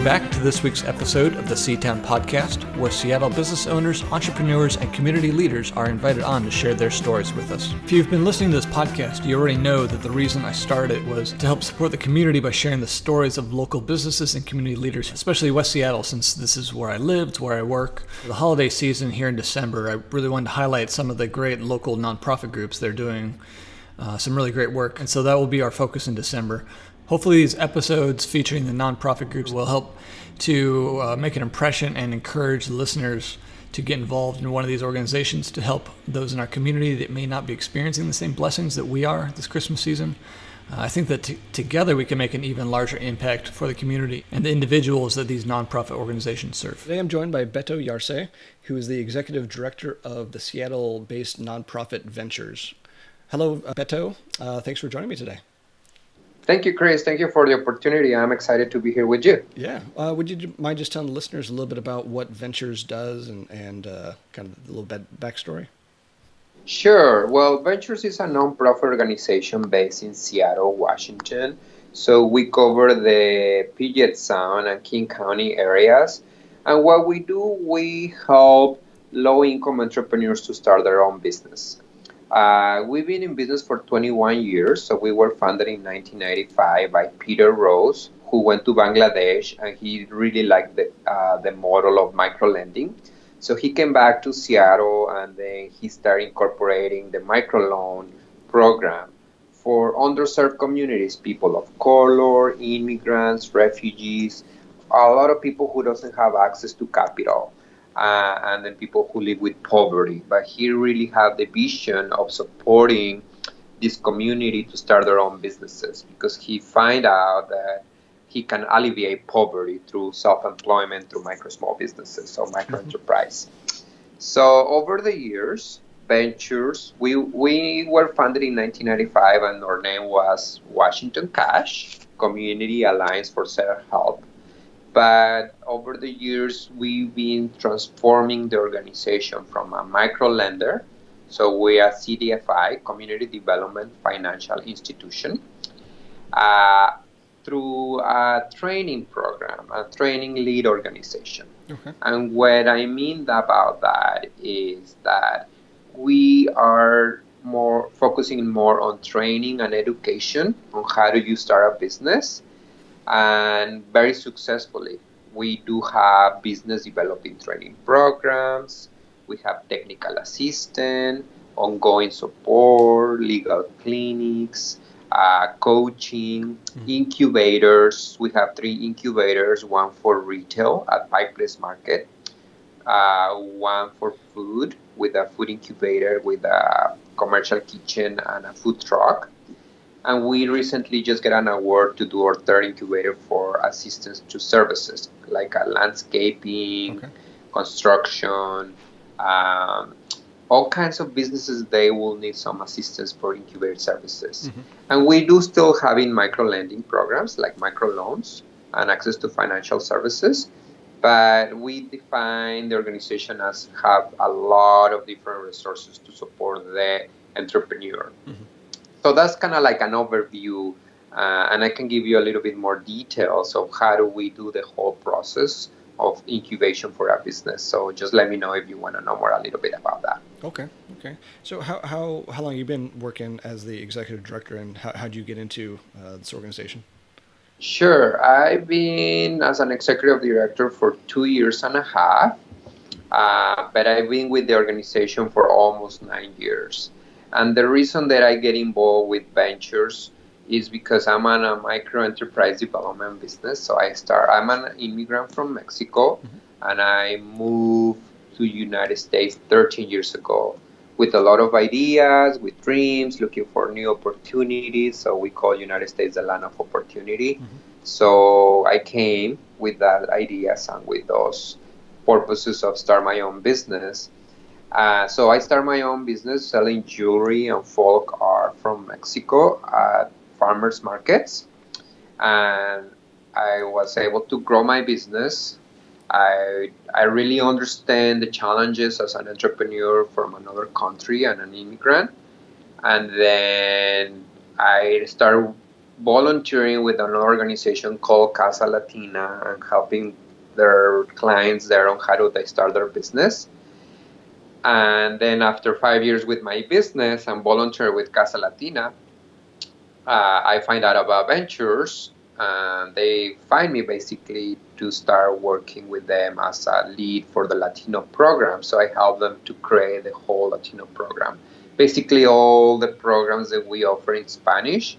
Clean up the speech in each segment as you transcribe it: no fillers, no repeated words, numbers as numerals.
Welcome back to this week's episode of the C-Town Podcast, where Seattle business owners, entrepreneurs, and community leaders are invited on to share their stories with us. If you've been listening to this podcast, you already know that the reason I started it was to help support the community by sharing the stories of local businesses and community leaders, especially West Seattle, since this is where I live, it's where I work. For the holiday season here in December, I really wanted to highlight some of the great local nonprofit groups that are doing some really great work, and so that will be our focus in December. Hopefully these episodes featuring the nonprofit groups will help to make an impression and encourage listeners to get involved in one of these organizations to help those in our community that may not be experiencing the same blessings that we are this Christmas season. I think that together we can make an even larger impact for the community and the individuals that these nonprofit organizations serve. Today I'm joined by Beto Yarce, who is the Executive Director of the Seattle-based nonprofit Ventures. Hello, Beto. Thanks for joining me today. Thank you, Chris. Thank you for the opportunity. I'm excited to be here with you. Yeah. Would you mind just telling the listeners a little bit about what Ventures does and kind of a little bit backstory? Sure. Well, Ventures is a nonprofit organization based in Seattle, Washington. So we cover the Puget Sound and King County areas. And what we do, we help low-income entrepreneurs to start their own business. We've been in business for 21 years, so we were founded in 1995 by Peter Rose, who went to Bangladesh, and he really liked the model of microlending. So he came back to Seattle, and then he started incorporating the microloan program for underserved communities, people of color, immigrants, refugees, a lot of people who doesn't have access to capital. And then people who live with poverty. But he really had the vision of supporting this community to start their own businesses because he find out that he can alleviate poverty through self-employment, through small businesses, so micro-enterprise. So over the years, Ventures, we were founded in 1995 and our name was Washington Cash, Community Alliance for Self-Help. But over the years, we've been transforming the organization from a micro lender, so we are CDFI, Community Development Financial Institution, through a training program, a training lead organization. Okay. And what I mean about that is that we are focusing more on training and education on how do you start a business. And very successfully. We do have business developing training programs, we have technical assistance, ongoing support, legal clinics, coaching, incubators. We have 3 incubators, one for retail at Pike Place Market, one for food with a food incubator with a commercial kitchen and a food truck. And we recently just got an award to do our 3rd incubator for assistance to services, like landscaping, construction, all kinds of businesses, they will need some assistance for incubator services. Mm-hmm. And we do still having micro-lending programs, like microloans and access to financial services. But we define the organization as have a lot of different resources to support the entrepreneur. Mm-hmm. So that's kind of like an overview, and I can give you a little bit more details of how do we do the whole process of incubation for our business. So just let me know if you want to know more a little bit about that. Okay. So how long have you been working as the executive director, and how did you get into this organization? Sure. I've been as an executive director for 2.5 years, but I've been with the organization for almost 9 years. And the reason that I get involved with Ventures is because I'm on a micro enterprise development business. So I'm an immigrant from Mexico, and I moved to United States 13 years ago with a lot of ideas, with dreams, looking for new opportunities. So we call United States the land of opportunity. Mm-hmm. So I came with that ideas and with those purposes of start my own business. So I started my own business selling jewelry and folk art from Mexico at farmers markets. And I was able to grow my business. I really understand the challenges as an entrepreneur from another country and an immigrant. And then I started volunteering with an organization called Casa-Latina and helping their clients there on how do they start their business. And then after 5 years with my business and volunteer with Casa-Latina, I find out about ventures, and they find me basically to start working with them as a lead for the Latino program. So I help them to create the whole Latino program. Basically, all the programs that we offer in Spanish,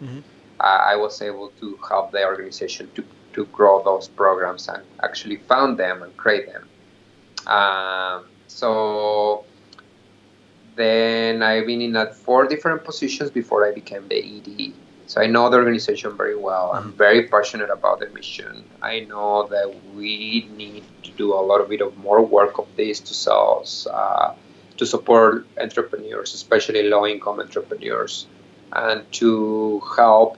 I was able to help the organization to grow those programs and actually found them and create them. So then I've been in 4 different positions before I became the ED. So I know the organization very well. I'm very passionate about the mission. I know that we need to do a little bit of more work of this to to support entrepreneurs, especially low-income entrepreneurs, and to help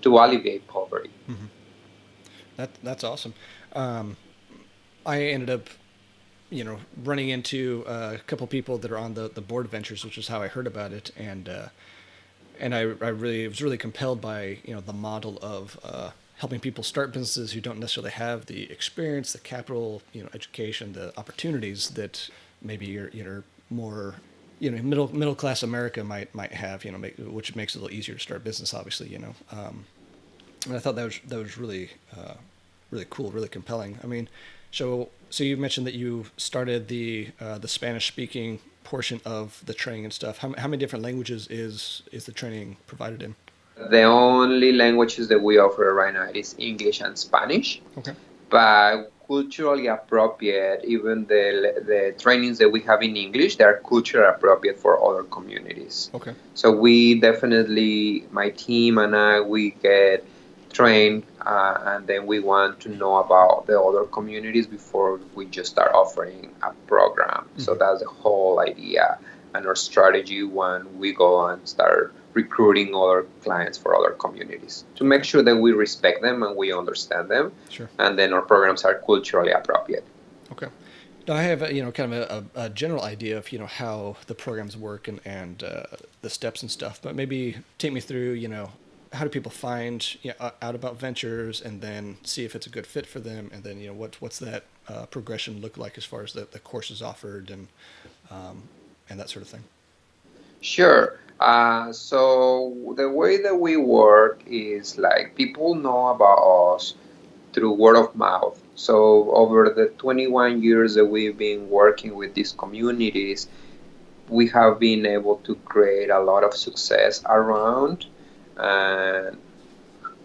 to alleviate poverty. That's awesome. I ended up, running into a couple people that are on the board of Ventures, which is how I heard about it, and I really was really compelled by the model of helping people start businesses who don't necessarily have the experience, the capital, education, the opportunities that maybe your more middle class America might have, which makes it a little easier to start business, obviously, and I thought that was really really cool, really compelling. I mean, so you mentioned that you started the Spanish speaking portion of the training and stuff. How many different languages is the training provided in? The only languages that we offer right now is English and Spanish. Okay. But culturally appropriate, even the trainings that we have in English, they are culturally appropriate for other communities. Okay. So we definitely, my team and I, we get trained, and then we want to know about the other communities before we just start offering a program. So that's the whole idea and our strategy when we go and start recruiting other clients for other communities, to make sure that we respect them and we understand them. Sure. And then our programs are culturally appropriate. Okay. Now I have kind of a general idea of how the programs work and the steps and stuff, but maybe take me through how do people find out about Ventures, and then see if it's a good fit for them, and then what's that progression look like as far as the courses offered and that sort of thing. Sure. So the way that we work is like people know about us through word of mouth. So over the 21 years that we've been working with these communities, we have been able to create a lot of success around, and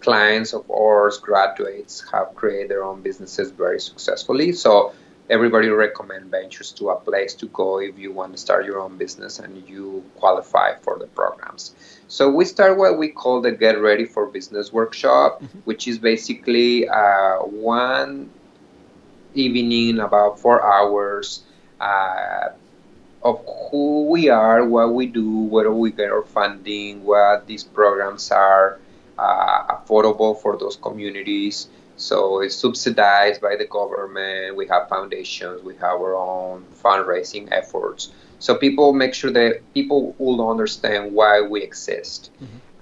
clients of ours, graduates, have created their own businesses very successfully. So everybody recommend Ventures to a place to go if you want to start your own business and you qualify for the programs. So we start what we call the Get Ready for Business workshop, which is basically one evening, about 4 hours, of who we are, what we do, where we get our funding, what these programs are, affordable for those communities. So it's subsidized by the government. We have foundations. We have our own fundraising efforts. So people make sure that people will understand why we exist.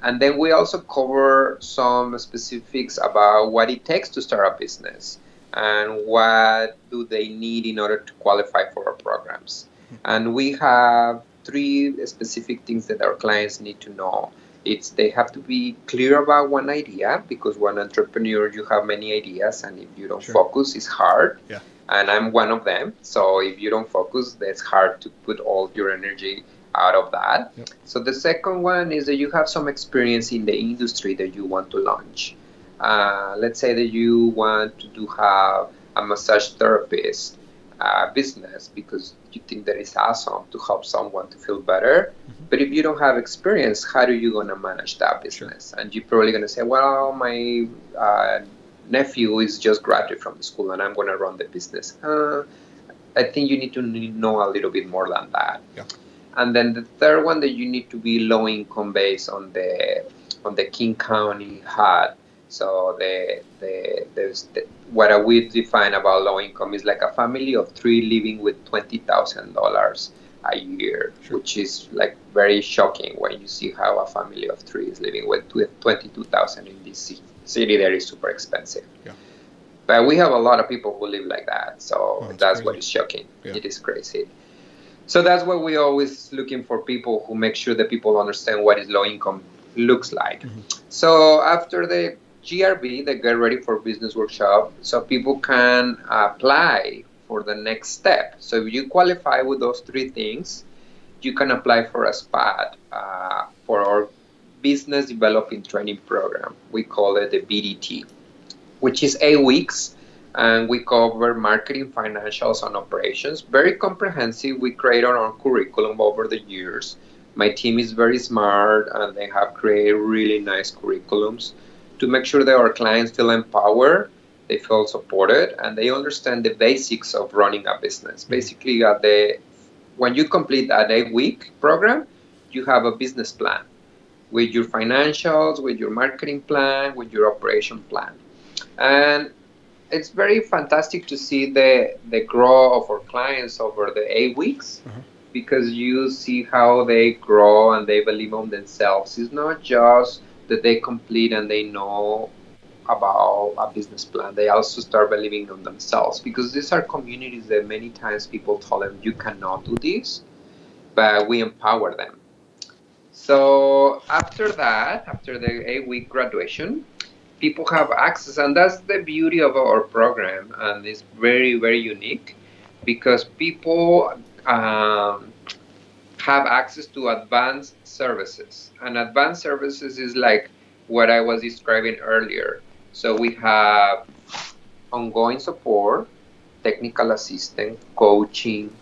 And then we also cover some specifics about what it takes to start a business and what do they need in order to qualify for our programs. And we have 3 specific things that our clients need to know. It's they have to be clear about one idea, because when an entrepreneur, you have many ideas, and if you don't focus, it's hard. Yeah. And I'm one of them. So if you don't focus, it's hard to put all your energy out of that. Yep. So the second one is that you have some experience in the industry that you want to launch. Let's say that you want to have a massage therapist business because you think that it's awesome to help someone to feel better. But if you don't have experience, how are you going to manage that business? And you're probably going to say, well, my nephew is just graduated from the school and I'm going to run the business. I think you need to know a little bit more than that. Yeah. And then the third one, that you need to be low income based on the King County HUD. So what we define about low income is like a family of 3 living with $20,000 a year, Sure. which is like very shocking when you see how a family of three is living with 22,000 in this city that is super expensive. Yeah. But we have a lot of people who live like that, so that's crazy. what is shocking. Yeah. It is crazy. So that's why we're always looking for people who make sure that people understand what is low income looks like. Mm-hmm. So after the GRB, the Get Ready for Business workshop, so people can apply for the next step. So if you qualify with those three things, you can apply for a spot for our business developing training program. We call it the BDT, which is 8 weeks, and we cover marketing, financials, and operations. Very comprehensive. We create our own curriculum over the years. My team is very smart, and they have created really nice curriculums to make sure that our clients feel empowered, they feel supported, and they understand the basics of running a business. Basically, when you complete that 8-week program, you have a business plan with your financials, with your marketing plan, with your operation plan. And it's very fantastic to see the growth of our clients over the 8 weeks, because you see how they grow and they believe on themselves. It's not just that they complete and they know about a business plan. They also start believing on themselves, because these are communities that many times people tell them you cannot do this, but we empower them. So after that, after the 8-week graduation, people have access, and that's the beauty of our program, and it's very, very unique, because people have access to advanced services. And advanced services is like what I was describing earlier. So we have ongoing support, technical assistance, coaching,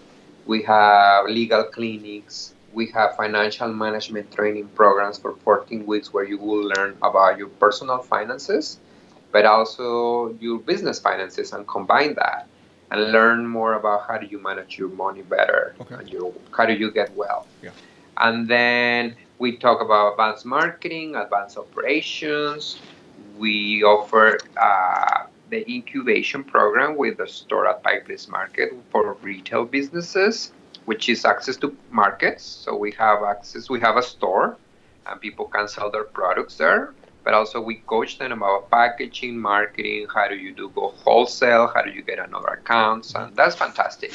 we have legal clinics, we have financial management training programs for 14 weeks where you will learn about your personal finances, but also your business finances, and combine that and learn more about how do you manage your money better, and how do you get wealth. Yeah. And then we talk about advanced marketing, advanced operations. We offer the incubation program with the store at Pike Place Market for retail businesses, which is access to markets. So we have access, we have a store, and people can sell their products there. But also we coach them about packaging, marketing, how do you go wholesale, how do you get another accounts, and that's fantastic.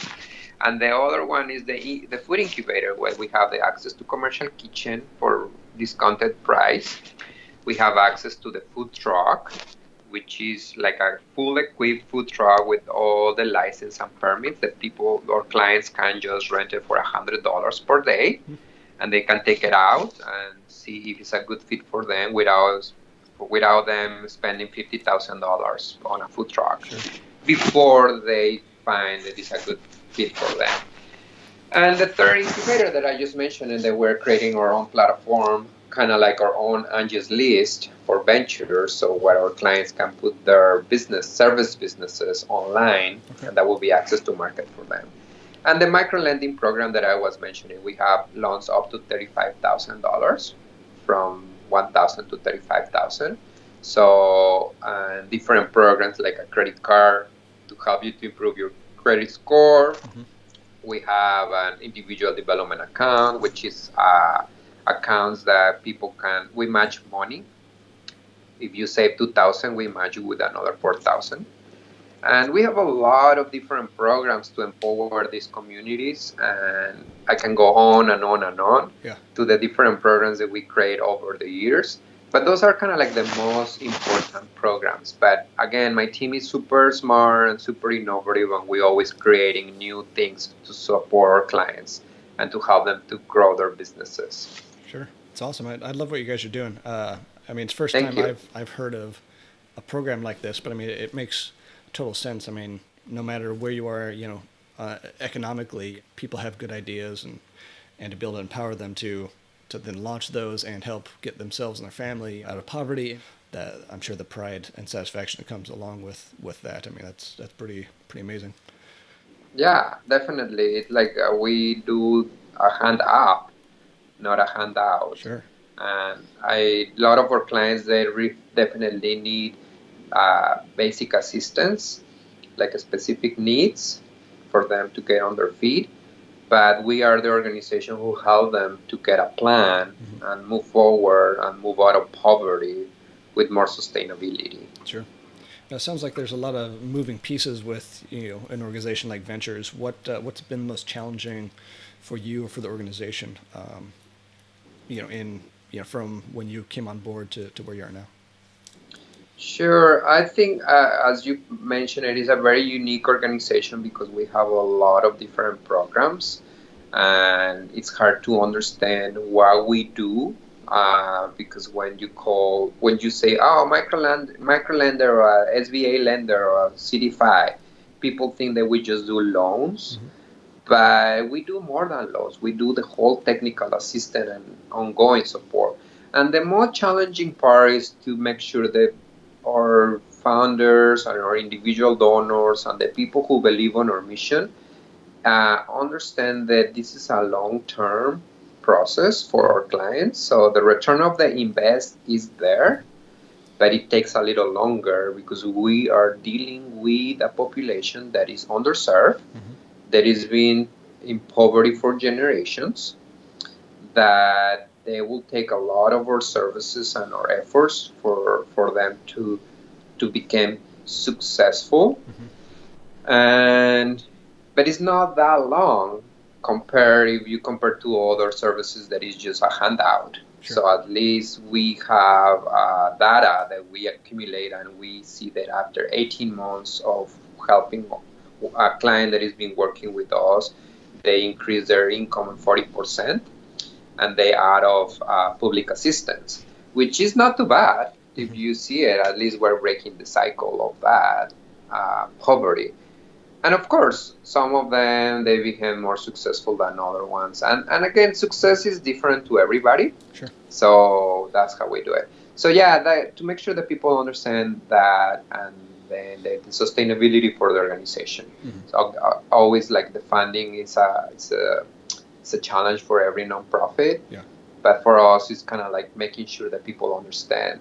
And the other one is the food incubator, where we have the access to commercial kitchen for discounted price. We have access to the food truck, which is like a full equipped food truck with all the license and permits that people or clients can just rent it for $100 per day, and they can take it out and see if it's a good fit for them without them spending $50,000 on a food truck before they find that it's a good fit for them. And the third incubator that I just mentioned, and that we're creating our own platform, kind of like our own Angie's List for ventures, so where our clients can put their service businesses online, and that will be access to market for them. And the micro lending program that I was mentioning, we have loans up to $35,000, from $1,000 to $35,000. So different programs like a credit card to help you to improve your credit score. We have an individual development account, which is accounts that we match money. If you save $2,000, we match you with another $4,000. And we have a lot of different programs to empower these communities, and I can go on and on and on to the different programs that we create over the years. But those are kind of like the most important programs. But again, my team is super smart and super innovative, and we're always creating new things to support our clients and to help them to grow their businesses. Sure. It's awesome. I love what you guys are doing. I mean, it's the first time I've heard of a program like this, but I mean, it makes total sense. I mean, no matter where you are, economically, people have good ideas, and to be able to empower them to then launch those and help get themselves and their family out of poverty, that I'm sure the pride and satisfaction that comes along with that. I mean, that's pretty amazing. Yeah, definitely. It's like we do a hand up, not a handout. Sure. And a lot of our clients, they definitely need basic assistance, like specific needs for them to get on their feet. but we are the organization who help them to get a plan and move forward and move out of poverty with more sustainability. Sure. Now, it sounds like there's a lot of moving pieces with an organization like Ventures. What's been most challenging for you or for the organization? From when you came on board to where you are now. Sure. I think, as you mentioned, it is a very unique organization because we have a lot of different programs, and it's hard to understand what we do. Because when you say, oh, microlender or a SBA lender or a CD5, people think that we just do loans. But we do more than loans. We do the whole technical assistance and ongoing support. And the more challenging part is to make sure that our founders and our individual donors and the people who believe on our mission understand that this is a long-term process for our clients. So the return of the invest is there, but it takes a little longer because we are dealing with a population that is underserved, that is being in poverty for generations, that they will take a lot of our services and our efforts for them to become successful. But it's not that long if you compare to other services that is just a handout. Sure. So at least we have data that we accumulate, and we see that after 18 months of helping a client that has been working with us, they increase their income 40%, and they out of public assistance, which is not too bad. If you see it, at least we're breaking the cycle of that poverty. And of course, some of them, they became more successful than other ones. And again, success is different to everybody. Sure. So that's how we do it. So yeah, to make sure that people understand that, and then the sustainability for the organization. So always, like, the funding is a challenge for every nonprofit. Yeah. But for us, it's kind of like making sure that people understand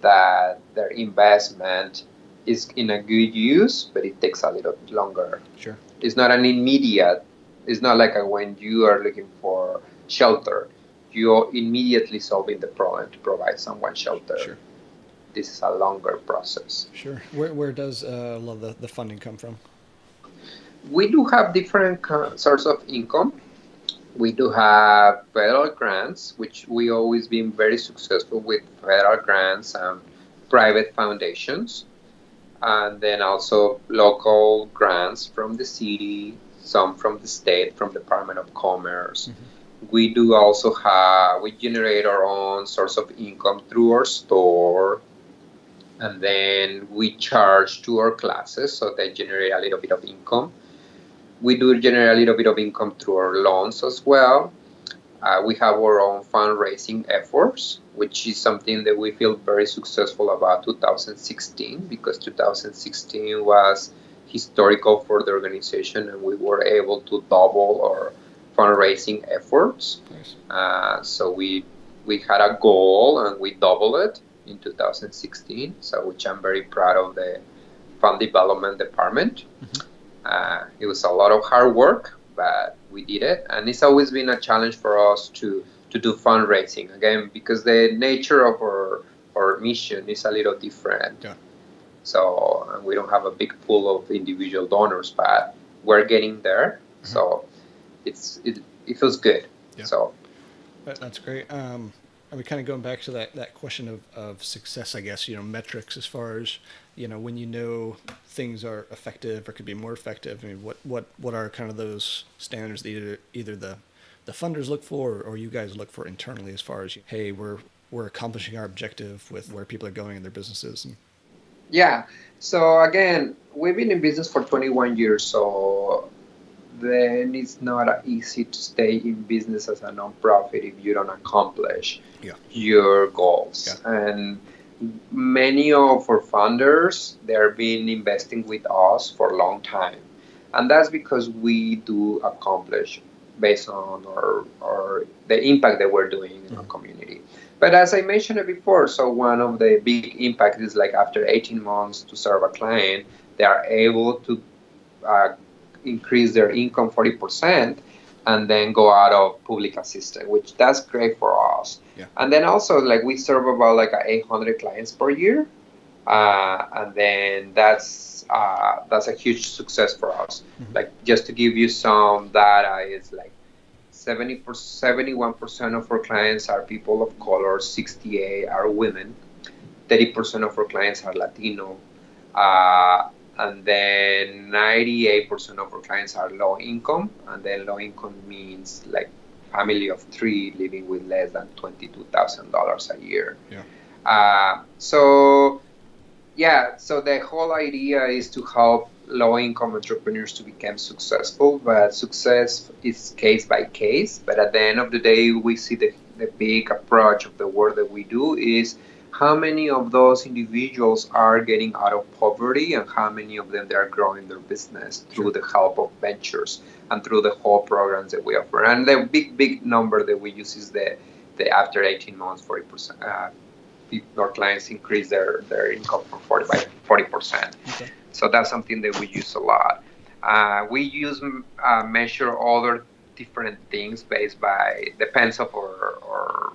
that their investment is in a good use, but it takes a little longer. Sure. It's not an immediate. It's not like when you are looking for shelter, you're immediately solving the problem to provide someone shelter. Sure. This is a longer process. Sure. Where does a lot of the funding come from? We do have different sources of income. We do have federal grants, which we always been very successful with federal grants and private foundations. And then also local grants from the city, some from the state, from Department of Commerce. We do also we generate our own source of income through our store. And then we charge to our classes, so they generate a little bit of income. We do generate a little bit of income through our loans as well. We have our own fundraising efforts, which is something that we feel very successful about 2016, because 2016 was historical for the organization, and we were able to double our fundraising efforts. Nice. So we had a goal, and we doubled it in 2016, so which I'm very proud of the fund development department. It was a lot of hard work, but we did it, and it's always been a challenge for us to do fundraising, again, because the nature of our mission is a little different. Yeah. So we don't have a big pool of individual donors, but we're getting there. So it feels good. Yeah. So that's great. I mean, kind of going back to that question of success, I guess, metrics as far as, when things are effective or could be more effective. I mean, what are kind of those standards that either the funders look for or you guys look for internally as far as, hey, we're accomplishing our objective with where people are going in their businesses? Yeah. So again, we've been in business for 21 years, so then it's not easy to stay in business as a nonprofit if you don't accomplish your goals. Yeah. And many of our funders, they're been investing with us for a long time. And that's because we do accomplish based on the impact that we're doing in our community. But as I mentioned it before, so one of the big impacts is, like, after 18 months to serve a client, they are able to increase their income 40%, and then go out of public assistance, which that's great for us. Yeah. And then also like we serve about like 800 clients per year, and then that's a huge success for us. Mm-hmm. Like just to give you some data, is like 71% of our clients are people of color, 68 are women, 30% of our clients are Latino, and then 98% of our clients are low income, and then low income means like family of three living with less than $22,000 a year. Yeah. So yeah, so the whole idea is to help low income entrepreneurs to become successful, but success is case by case. But at the end of the day, we see the big approach of the work that we do is how many of those individuals are getting out of poverty and how many of them they are growing their business through the help of ventures and through the whole programs that we offer. And the big number that we use is the after 18 months, 40%. Our clients increase their income from 40%. Okay. So that's something that we use a lot. We measure other different things based by depends of our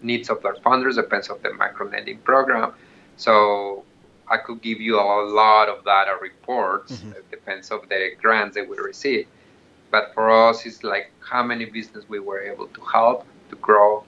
needs of our funders, depends of the micro lending program. So I could give you a lot of data reports. Mm-hmm. It depends of the grants that we receive. But for us, it's like how many business we were able to help to grow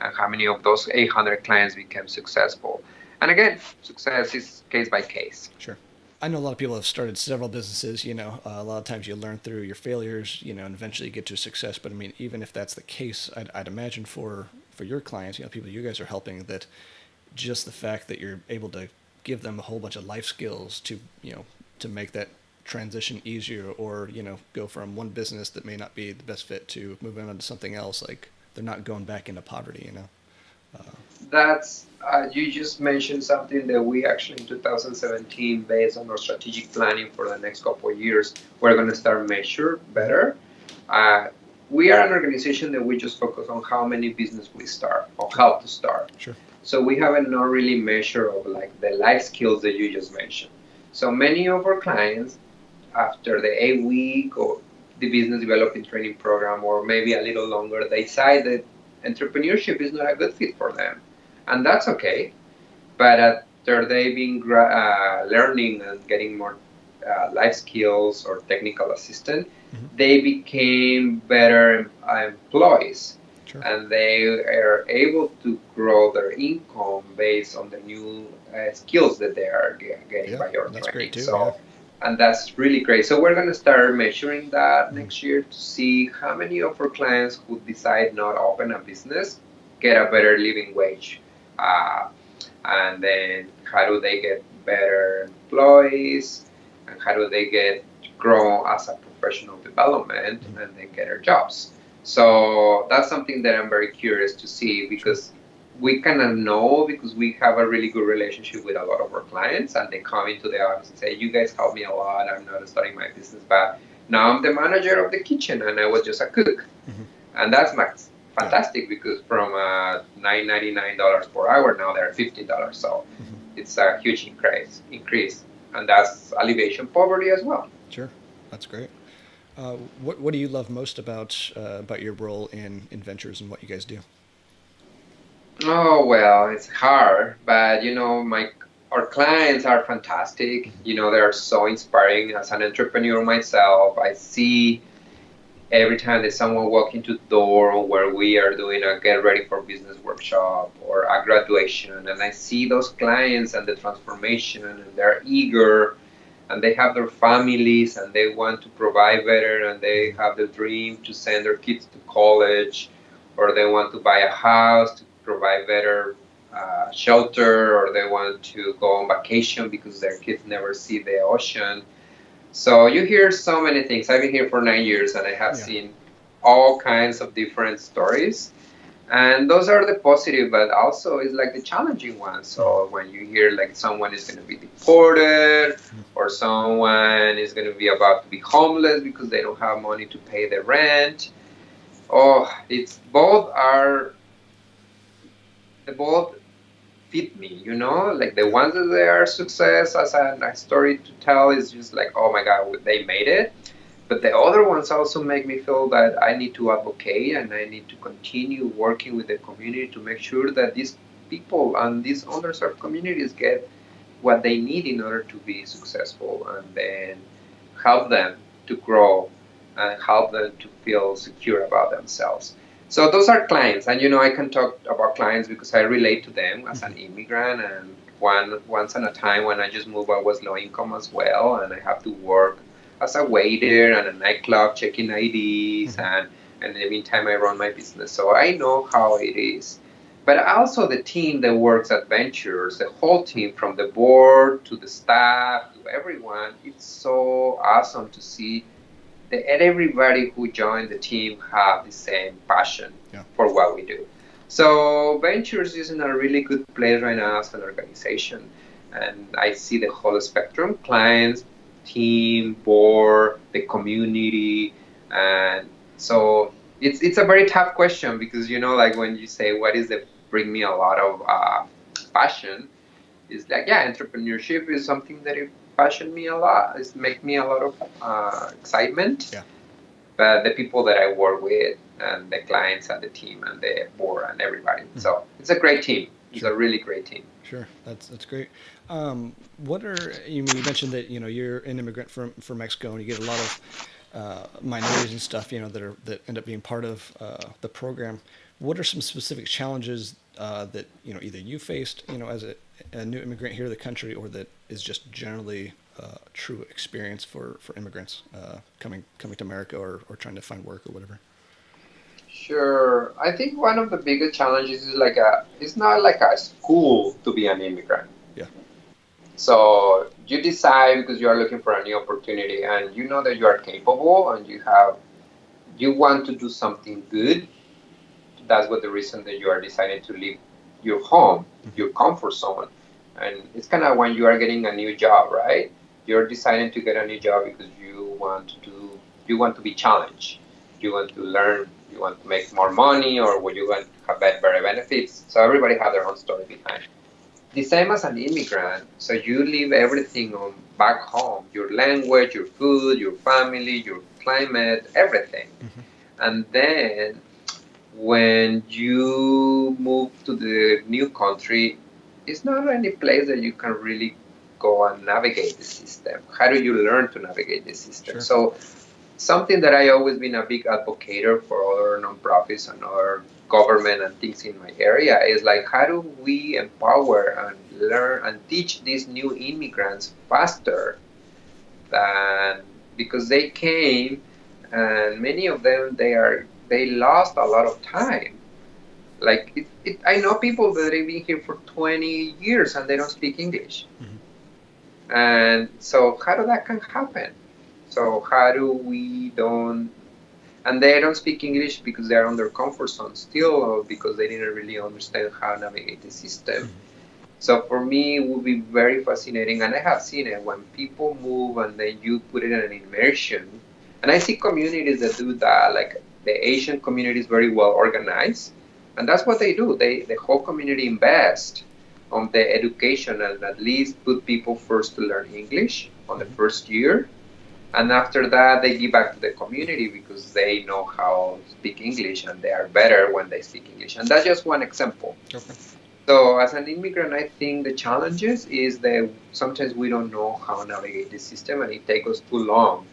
and how many of those 800 clients became successful. And again, success is case by case. Sure. I know a lot of people have started several businesses, a lot of times you learn through your failures, and eventually you get to success. But I mean, even if that's the case, I'd imagine for your clients, people you guys are helping, that just the fact that you're able to give them a whole bunch of life skills to, to make that transition easier, or, go from one business that may not be the best fit to moving on to something else, like they're not going back into poverty, That's you just mentioned something that we actually in 2017, based on our strategic planning for the next couple of years, we're going to start measure better. Uh, we are an organization that we just focus on how many business we start or how to start. Sure. So we haven't not really measure of like the life skills that you just mentioned. So many of our clients, after the 8-week or the business development training program, or maybe a little longer, they decide that entrepreneurship is not a good fit for them. And that's okay. But after they've been learning and getting more life skills or technical assistant, they became better employees. Sure. And they are able to grow their income based on the new skills that they are getting by your that's training. Great too, so, and that's really great. So we're going to start measuring that next year to see how many of our clients who decide not open a business get a better living wage. And then how do they get better employees, and how do they get grow as a professional development and then get their jobs. So that's something that I'm very curious to see, because we kind of know, because we have a really good relationship with a lot of our clients, and they come into the office and say, you guys helped me a lot. I'm not starting my business, but now I'm the manager of the kitchen and I was just a cook. And that's fantastic, because from $9.99 per hour, now they're $15. So it's a huge increase. And that's alleviation poverty as well. Sure. That's great. What do you love most about your role in ventures and what you guys do? Oh, well, it's hard, but our clients are fantastic. They're so inspiring. As an entrepreneur myself, I see every time that someone walks into the door where we are doing a get ready for business workshop or a graduation, and I see those clients and the transformation, and they're eager, and they have their families, and they want to provide better, and they have the dream to send their kids to college, or they want to buy a house to provide better shelter, or they want to go on vacation because their kids never see the ocean. So you hear so many things. I've been here for 9 years, and I have seen all kinds of different stories. And those are the positive, but also it's like the challenging ones. So when you hear like someone is going to be deported, or someone is going to be about to be homeless because they don't have money to pay the rent, it's both fit me, like the ones that they are success as a story to tell is just like, oh my God, they made it. But the other ones also make me feel that I need to advocate and I need to continue working with the community to make sure that these people and these underserved communities get what they need in order to be successful, and then help them to grow and help them to feel secure about themselves. So those are clients, and I can talk about clients because I relate to them as an immigrant. And once on a time when I just moved, I was low income as well, and I have to work as a waiter and a nightclub checking IDs, and in the meantime I run my business. So I know how it is. But also the team that works at Ventures, the whole team from the board to the staff to everyone, it's so awesome to see that everybody who joined the team have the same passion for what we do. So Ventures is in a really good place right now as an organization. And I see the whole spectrum, clients, team, board, the community. And so it's a very tough question because, like when you say, what is the bring me a lot of passion, is like, entrepreneurship is something that it passion me a lot. It's make me a lot of excitement. Yeah. But the people that I work with and the clients and the team and the board and everybody. So it's a great team. It's a really great team. Sure, that's great. What are you mentioned that you're an immigrant from Mexico and you get a lot of minorities and stuff that end up being part of the program. What are some specific challenges that either you faced as a new immigrant here to the country, or that is just generally true experience for immigrants coming to America or trying to find work or whatever? Sure. I think one of the biggest challenges is it's not like a school to be an immigrant. Yeah. So you decide because you are looking for a new opportunity and you know that you are capable and you want to do something good. That's what the reason that you are deciding to leave your home, your comfort zone. And it's kind of when you are getting a new job, right? You're deciding to get a new job because you want to be challenged. You want to learn, you want to make more money, or you want to have better benefits. So everybody has their own story behind. The same as an immigrant. So you leave everything on back home, your language, your food, your family, your climate, everything. And then when you move to the new country, it's not any place that you can really go and navigate the system. How do you learn to navigate the system? Sure. So something that I always been a big advocate for other nonprofits and other government and things in my area is like, how do we empower and learn and teach these new immigrants faster than, because they came and many of them they lost a lot of time. Like I know people that have been here for 20 years and they don't speak English. And so how do that can happen? So how do we don't, and they don't speak English because they're on their comfort zone still, or because they didn't really understand how to navigate the system. So for me, it would be very fascinating, and I have seen it when people move and then you put it in an immersion. And I see communities that do that, like the Asian community is very well organized, and that's what they do. The whole community invest on the education and at least put people first to learn English on the first year. And after that, they give back to the community because they know how to speak English and they are better when they speak English. And that's just one example. Okay. So as an immigrant, I think the challenges is that sometimes we don't know how to navigate the system and it takes us too long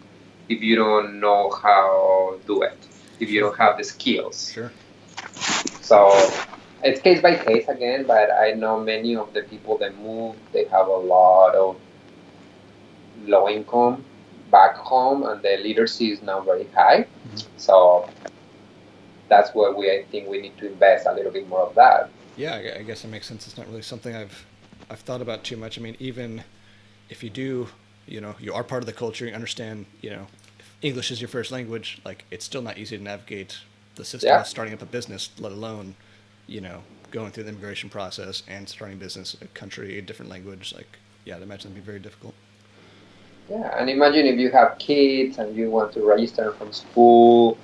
if you don't know how to do it, if you don't have the skills. Sure. So it's case by case again, but I know many of the people that move, they have a lot of low income back home and the literacy is now very high. So that's where I think we need to invest a little bit more of that. Yeah, I guess it makes sense. It's not really something I've thought about too much. I mean, even if you do, you are part of the culture, you understand, if English is your first language, like it's still not easy to navigate the system of starting up a business, let alone, going through the immigration process and starting business in a country, a different language. Like, yeah, I'd imagine it'd be very difficult. Yeah, and imagine if you have kids and you want to register from school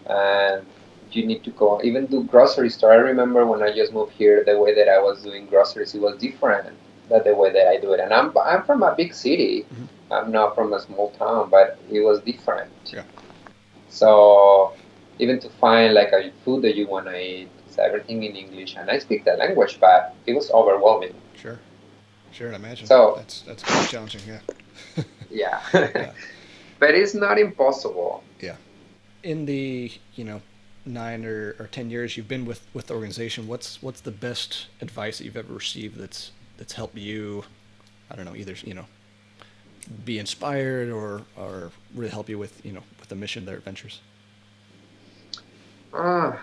and you need to go even do grocery store. I remember when I just moved here, the way that I was doing groceries, it was different. That the way that I do it. And I'm from a big city. I'm not from a small town, but it was different. Yeah. So even to find like a food that you want to eat, it's everything in English, and I speak the language, but it was overwhelming. Sure, I imagine. So that's quite challenging. Yeah. yeah, Yeah. but it's not impossible. Yeah. In the 9 or 10 years you've been with the organization, what's the best advice that you've ever received that's helped you, I don't know, either be inspired or really help you with with the mission there at Ventures? I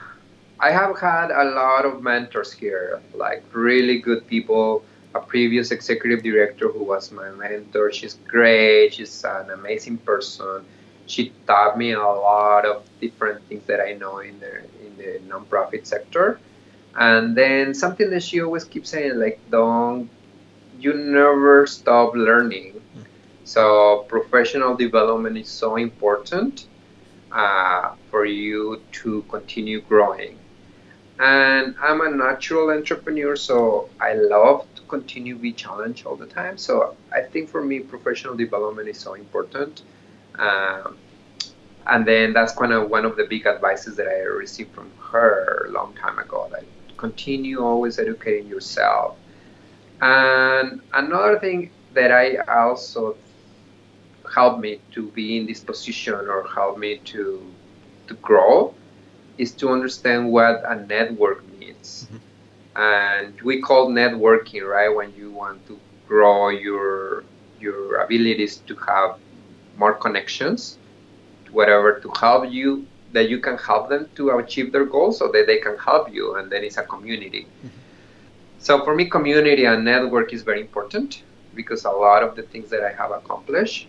have had a lot of mentors here, like really good people. A previous executive director who was my mentor, she's great. She's an amazing person. She taught me a lot of different things that I know in the nonprofit sector. And then something that she always keeps saying, like, you never stop learning. So professional development is so important for you to continue growing. And I'm a natural entrepreneur, so I love to continue be challenged all the time. So I think for me, professional development is so important. Um, and then that's kind of one of the big advices that I received from her a long time ago. Like, continue always educating yourself. And another thing that I also helped me to be in this position or helped me to grow is to understand what a network means. And we call networking, right, when you want to grow your abilities to have more connections, whatever, to help you, that you can help them to achieve their goals so that they can help you, and then it's a community. So for me, community and network is very important because a lot of the things that I have accomplished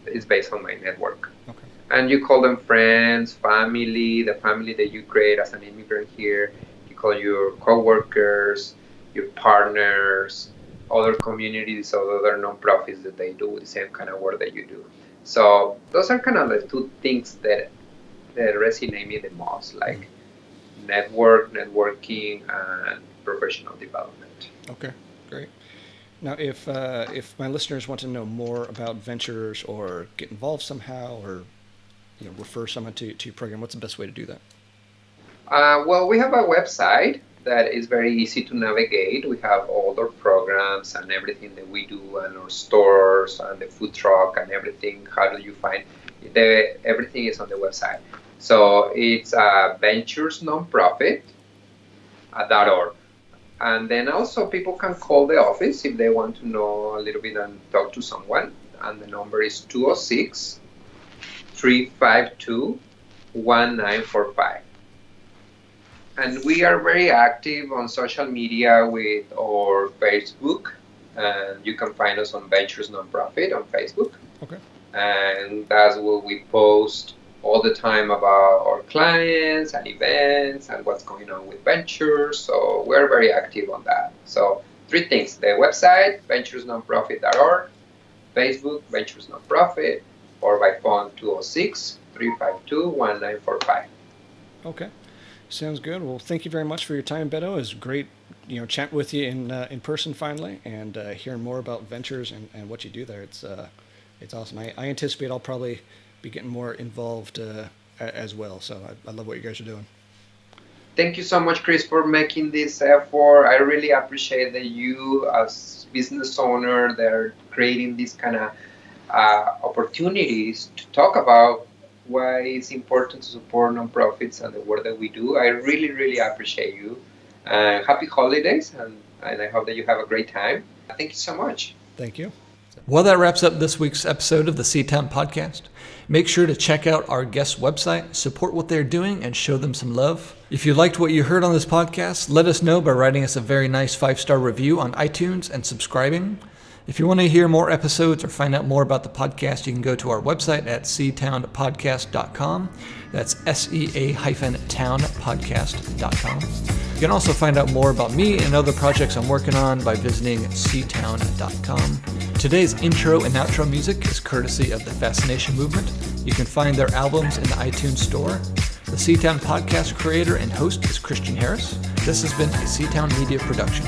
is based on my network. Okay. And you call them friends, family, the family that you create as an immigrant here. You call your co-workers, your partners, other communities, or other nonprofits that they do the same kind of work that you do. So those are kind of the two things that resonate me the most, like networking, and professional development. Okay, great. Now, if my listeners want to know more about Ventures or get involved somehow, or refer someone to your program, what's the best way to do that? Well, we have a website that is very easy to navigate. We have all our programs and everything that we do, and our stores and the food truck and everything. How do you find everything is on the website. So it's venturesnonprofit.org. And then also people can call the office if they want to know a little bit and talk to someone. And the number is 206-352-1945. And we are very active on social media with our Facebook. And you can find us on Ventures Nonprofit on Facebook. Okay. And that's where we post all the time about our clients and events and what's going on with Ventures. So we're very active on that. So 3 things: the website, venturesnonprofit.org, Facebook, Ventures Nonprofit, or by phone 206-352-1945. Okay. Sounds good. Well, thank you very much for your time, Beto. It was great, chatting with you in person finally, and hearing more about Ventures and what you do there. It's awesome. I anticipate I'll probably be getting more involved as well. So I love what you guys are doing. Thank you so much, Chris, for making this effort. I really appreciate that you, as business owner, they're creating these kind of opportunities to talk about why it's important to support nonprofits and the work that we do. I really, really appreciate you. Happy holidays, and I hope that you have a great time. Thank you so much. Thank you. Well, that wraps up this week's episode of the C-Town Podcast. Make sure to check out our guest website, support what they're doing, and show them some love. If you liked what you heard on this podcast, let us know by writing us a very nice 5-star review on iTunes and subscribing. If you want to hear more episodes or find out more about the podcast, you can go to our website at ctownpodcast.com. That's SEA-townpodcast.com. You can also find out more about me and other projects I'm working on by visiting ctown.com. Today's intro and outro music is courtesy of the Fascination Movement. You can find their albums in the iTunes store. The C-Town Podcast creator and host is Christian Harris. This has been a C-Town Media production.